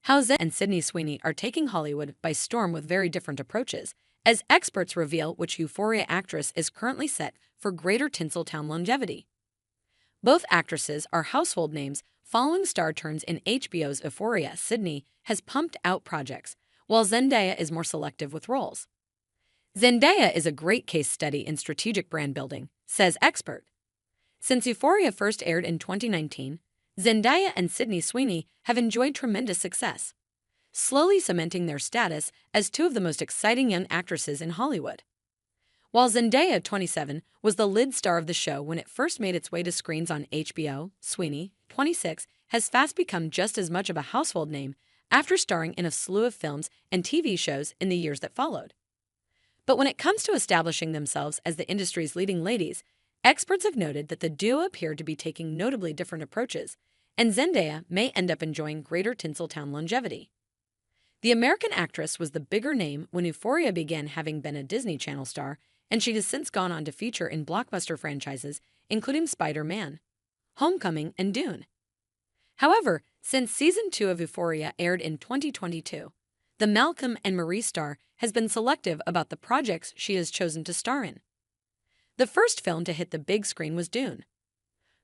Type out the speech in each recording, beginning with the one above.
how Zendaya and Sydney Sweeney are taking Hollywood by storm with very different approaches, as experts reveal which Euphoria actress is currently set for greater Tinseltown longevity. Both actresses are household names following star turns in HBO's Euphoria. Sydney has pumped out projects, while Zendaya is more selective with roles. Zendaya is a great case study in strategic brand building, says expert. Since Euphoria first aired in 2019, Zendaya and Sydney Sweeney have enjoyed tremendous success, slowly cementing their status as two of the most exciting young actresses in Hollywood. While Zendaya, 27, was the lead star of the show when it first made its way to screens on HBO, Sweeney, 26, has fast become just as much of a household name after starring in a slew of films and TV shows in the years that followed. But when it comes to establishing themselves as the industry's leading ladies, experts have noted that the duo appear to be taking notably different approaches, and Zendaya may end up enjoying greater Tinseltown longevity. The American actress was the bigger name when Euphoria began, having been a Disney Channel star, and she has since gone on to feature in blockbuster franchises, including Spider-Man, Homecoming, and Dune. However, since Season 2 of Euphoria aired in 2022, the Malcolm and Marie star has been selective about the projects she has chosen to star in. The first film to hit the big screen was Dune.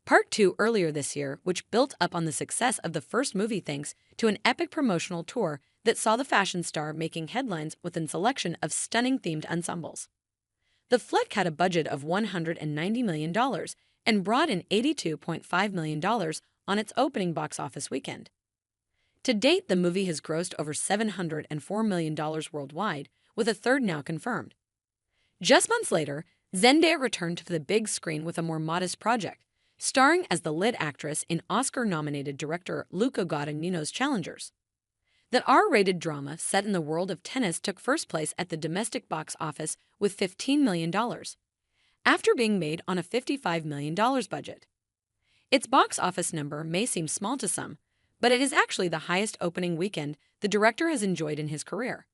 Part 2 earlier this year, which built up on the success of the first movie thanks to an epic promotional tour that saw the fashion star making headlines with a selection of stunning themed ensembles. The flick had a budget of $190 million and brought in $82.5 million on its opening box office weekend. To date, the movie has grossed over $704 million worldwide, with a third now confirmed. Just months later, Zendaya returned to the big screen with a more modest project, starring as the lead actress in Oscar-nominated director Luca Guadagnino's Challengers. The R-rated drama set in the world of tennis took first place at the domestic box office with $15 million, after being made on a $55 million budget. Its box office number may seem small to some, but it is actually the highest opening weekend the director has enjoyed in his career.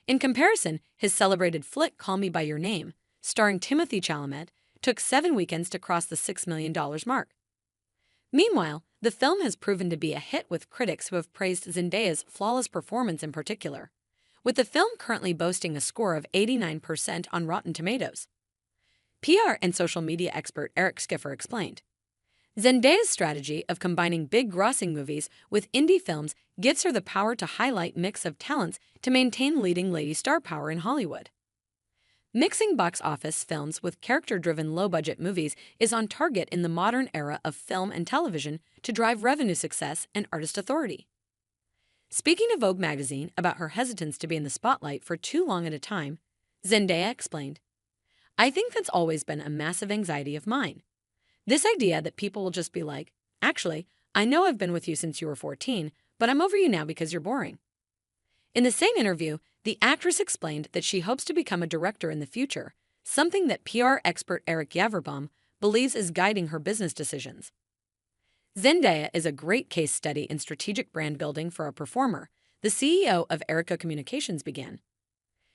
In comparison, his celebrated flick Call Me By Your Name, starring Timothée Chalamet, took 7 weekends to cross the $6 million mark. Meanwhile, the film has proven to be a hit with critics who have praised Zendaya's flawless performance in particular, with the film currently boasting a score of 89% on Rotten Tomatoes. PR and social media expert Eric Schiffer explained, Zendaya's strategy of combining big grossing movies with indie films gives her the power to highlight a mix of talents to maintain leading lady star power in Hollywood. Mixing box office films with character-driven low-budget movies is on target in the modern era of film and television to drive revenue success and artist authority. Speaking to Vogue magazine about her hesitance to be in the spotlight for too long at a time, Zendaya explained, I think that's always been a massive anxiety of mine. This idea that people will just be like, actually, I know I've been with you since you were 14, but I'm over you now because you're boring. In the same interview, the actress explained that she hopes to become a director in the future, something that PR expert Eric Yaverbaum believes is guiding her business decisions. Zendaya is a great case study in strategic brand building for a performer, the CEO of Erica Communications began.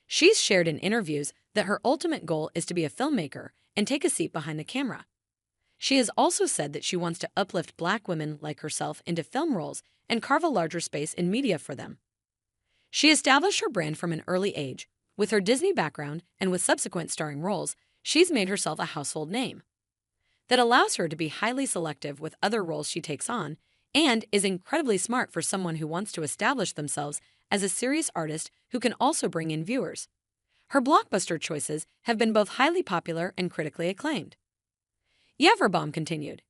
She's shared in interviews that her ultimate goal is to be a filmmaker and take a seat behind the camera. She has also said that she wants to uplift Black women like herself into film roles and carve a larger space in media for them. She established her brand from an early age. With her Disney background and with subsequent starring roles, she's made herself a household name. That allows her to be highly selective with other roles she takes on and is incredibly smart for someone who wants to establish themselves as a serious artist who can also bring in viewers. Her blockbuster choices have been both highly popular and critically acclaimed. Yaverbaum continued,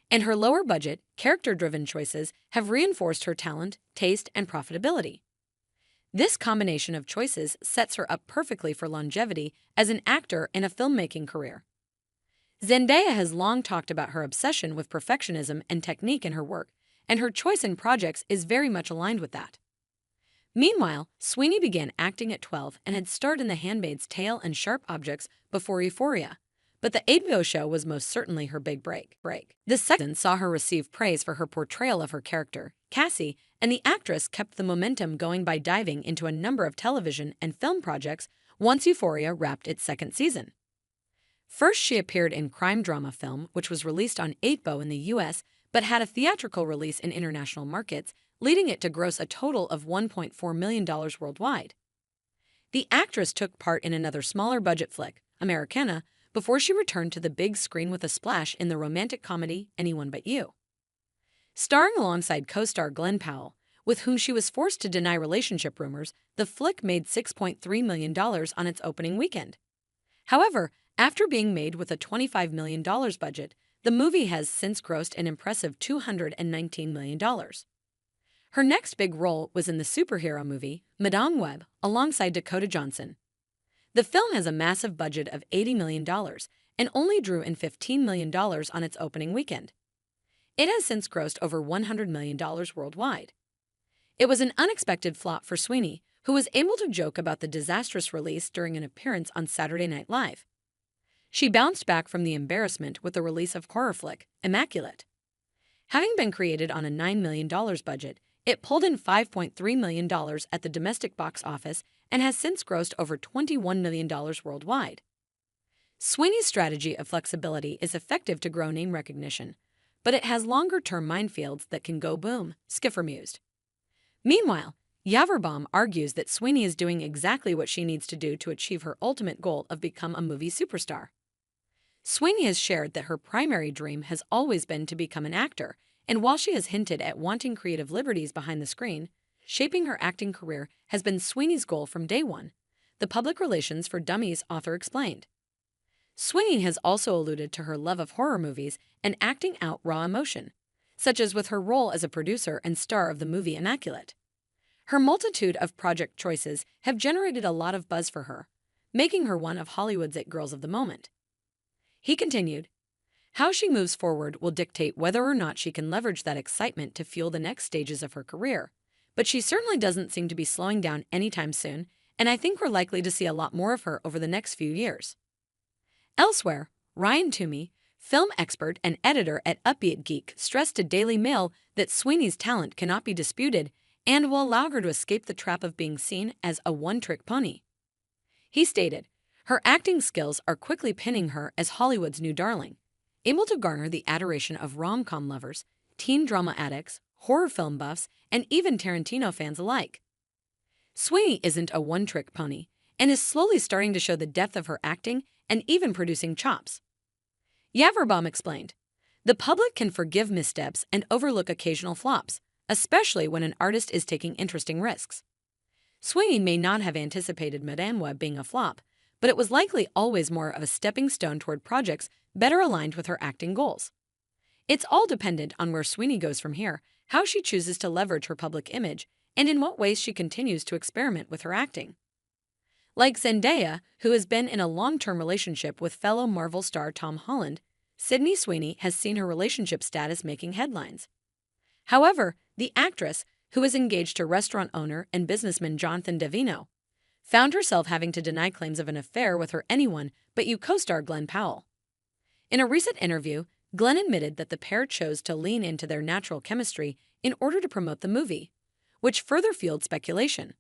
and her lower budget, character-driven choices have reinforced her talent, taste, and profitability. This combination of choices sets her up perfectly for longevity as an actor in a filmmaking career. Zendaya has long talked about her obsession with perfectionism and technique in her work, and her choice in projects is very much aligned with that. Meanwhile, Sweeney began acting at 12 and had starred in The Handmaid's Tale and Sharp Objects before Euphoria, but the HBO show was most certainly her big break. This season saw her receive praise for her portrayal of her character, Cassie, and the actress kept the momentum going by diving into a number of television and film projects once Euphoria wrapped its second season. First, she appeared in crime drama film, which was released on 8BO in the US but had a theatrical release in international markets, leading it to gross a total of $1.4 million worldwide. The actress took part in another smaller-budget flick, Americana, before she returned to the big screen with a splash in the romantic comedy Anyone But You. Starring alongside co-star Glenn Powell, with whom she was forced to deny relationship rumors, the flick made $6.3 million on its opening weekend. However, after being made with a $25 million budget, the movie has since grossed an impressive $219 million. Her next big role was in the superhero movie Madame Web alongside Dakota Johnson. The film has a massive budget of $80 million and only drew in $15 million on its opening weekend. It has since grossed over $100 million worldwide. It was an unexpected flop for Sweeney, who was able to joke about the disastrous release during an appearance on Saturday Night Live. She bounced back from the embarrassment with the release of horror flick Immaculate. Having been created on a $9 million budget, it pulled in $5.3 million at the domestic box office and has since grossed over $21 million worldwide. Sweeney's strategy of flexibility is effective to grow name recognition, but it has longer-term minefields that can go boom, Skiffer mused. Meanwhile, Yaverbaum argues that Sweeney is doing exactly what she needs to do to achieve her ultimate goal of become a movie superstar. Sweeney has shared that her primary dream has always been to become an actor, and while she has hinted at wanting creative liberties behind the screen, shaping her acting career has been Sweeney's goal from day one, the Public Relations for Dummies author explained. Sweeney has also alluded to her love of horror movies and acting out raw emotion, such as with her role as a producer and star of the movie Immaculate. Her multitude of project choices have generated a lot of buzz for her, making her one of Hollywood's it girls of the moment. He continued, "How she moves forward will dictate whether or not she can leverage that excitement to fuel the next stages of her career, but she certainly doesn't seem to be slowing down anytime soon, and I think we're likely to see a lot more of her over the next few years." Elsewhere, Ryan Toomey, film expert and editor at Upbeat Geek, stressed to Daily Mail that Sweeney's talent cannot be disputed and will allow her to escape the trap of being seen as a one-trick pony. He stated, "Her acting skills are quickly pinning her as Hollywood's new darling, able to garner the adoration of rom-com lovers, teen drama addicts, horror film buffs, and even Tarantino fans alike." Sweeney isn't a one-trick pony and is slowly starting to show the depth of her acting and even producing chops. Yaverbaum explained, "The public can forgive missteps and overlook occasional flops, especially when an artist is taking interesting risks." Sweeney may not have anticipated Madame Web being a flop, but it was likely always more of a stepping stone toward projects better aligned with her acting goals. It's all dependent on where Sweeney goes from here, how she chooses to leverage her public image, and in what ways she continues to experiment with her acting. Like Zendaya, who has been in a long-term relationship with fellow Marvel star Tom Holland, Sydney Sweeney has seen her relationship status making headlines. However, the actress, who is engaged to restaurant owner and businessman Jonathan Davino, found herself having to deny claims of an affair with her Anyone But You co-star Glenn Powell. In a recent interview, Glenn admitted that the pair chose to lean into their natural chemistry in order to promote the movie, which further fueled speculation.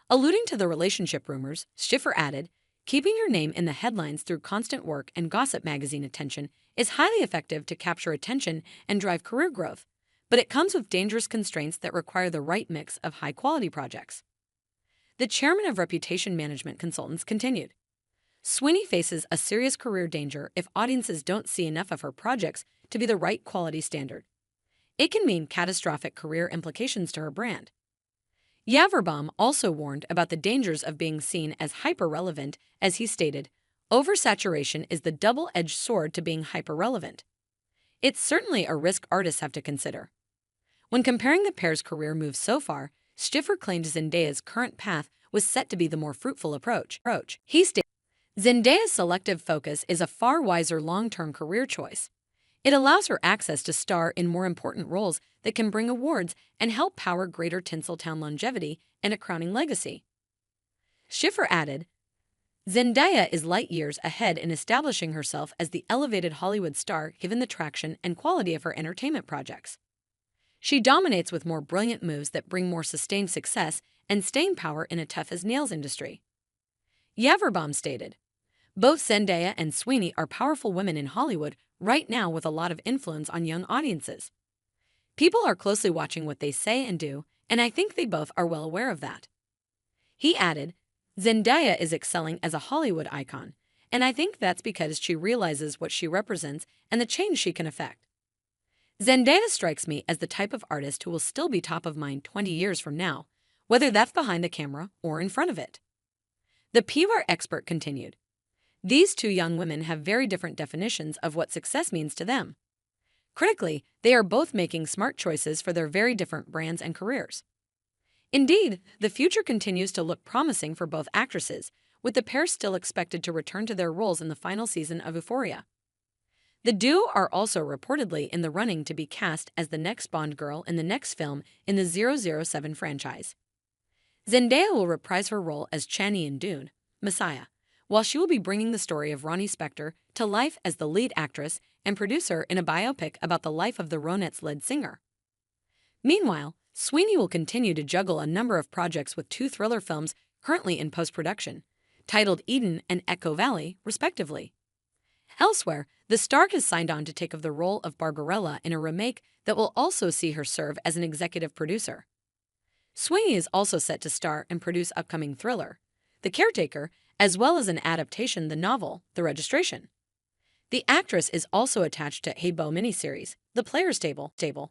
Alluding to the relationship rumors, Schiffer added, "Keeping your name in the headlines through constant work and gossip magazine attention is highly effective to capture attention and drive career growth, but it comes with dangerous constraints that require the right mix of high-quality projects." The chairman of Reputation Management Consultants continued, "Sweeney faces a serious career danger if audiences don't see enough of her projects to be the right quality standard. It can mean catastrophic career implications to her brand." Yaverbaum also warned about the dangers of being seen as hyper-relevant, as he stated, "Oversaturation is the double-edged sword to being hyper-relevant. It's certainly a risk artists have to consider." When comparing the pair's career moves so far, Schiffer claimed Zendaya's current path was set to be the more fruitful approach. He stated, "Zendaya's selective focus is a far wiser long-term career choice. It allows her access to star in more important roles that can bring awards and help power greater Tinseltown longevity and a crowning legacy." Schiffer added, "Zendaya is light years ahead in establishing herself as the elevated Hollywood star given the traction and quality of her entertainment projects. She dominates with more brilliant moves that bring more sustained success and staying power in a tough-as-nails industry." Yaverbaum stated, "Both Zendaya and Sweeney are powerful women in Hollywood right now with a lot of influence on young audiences. People are closely watching what they say and do, and I think they both are well aware of that. He added, Zendaya is excelling as a Hollywood icon, and I think that's because she realizes what she represents and the change she can affect. Zendaya strikes me as the type of artist who will still be top of mind 20 years from now, whether that's behind the camera or in front of it. The PR expert continued, these two young women have very different definitions of what success means to them. Critically, they are both making smart choices for their very different brands and careers. Indeed, the future continues to look promising for both actresses, with the pair still expected to return to their roles in the final season of Euphoria. The duo are also reportedly in the running to be cast as the next Bond girl in the next film in the 007 franchise. Zendaya will reprise her role as Chani in Dune, Messiah, while she will be bringing the story of Ronnie Spector to life as the lead actress and producer in a biopic about the life of the Ronettes' lead singer. Meanwhile, Sweeney will continue to juggle a number of projects with two thriller films currently in post-production, titled Eden and Echo Valley, respectively. Elsewhere, the star has signed on to take up the role of Barbarella in a remake that will also see her serve as an executive producer. Sweeney is also set to star and produce upcoming thriller, The Caretaker, as well as an adaptation of the novel, The Registration. The actress is also attached to HBO miniseries, The Player's Table.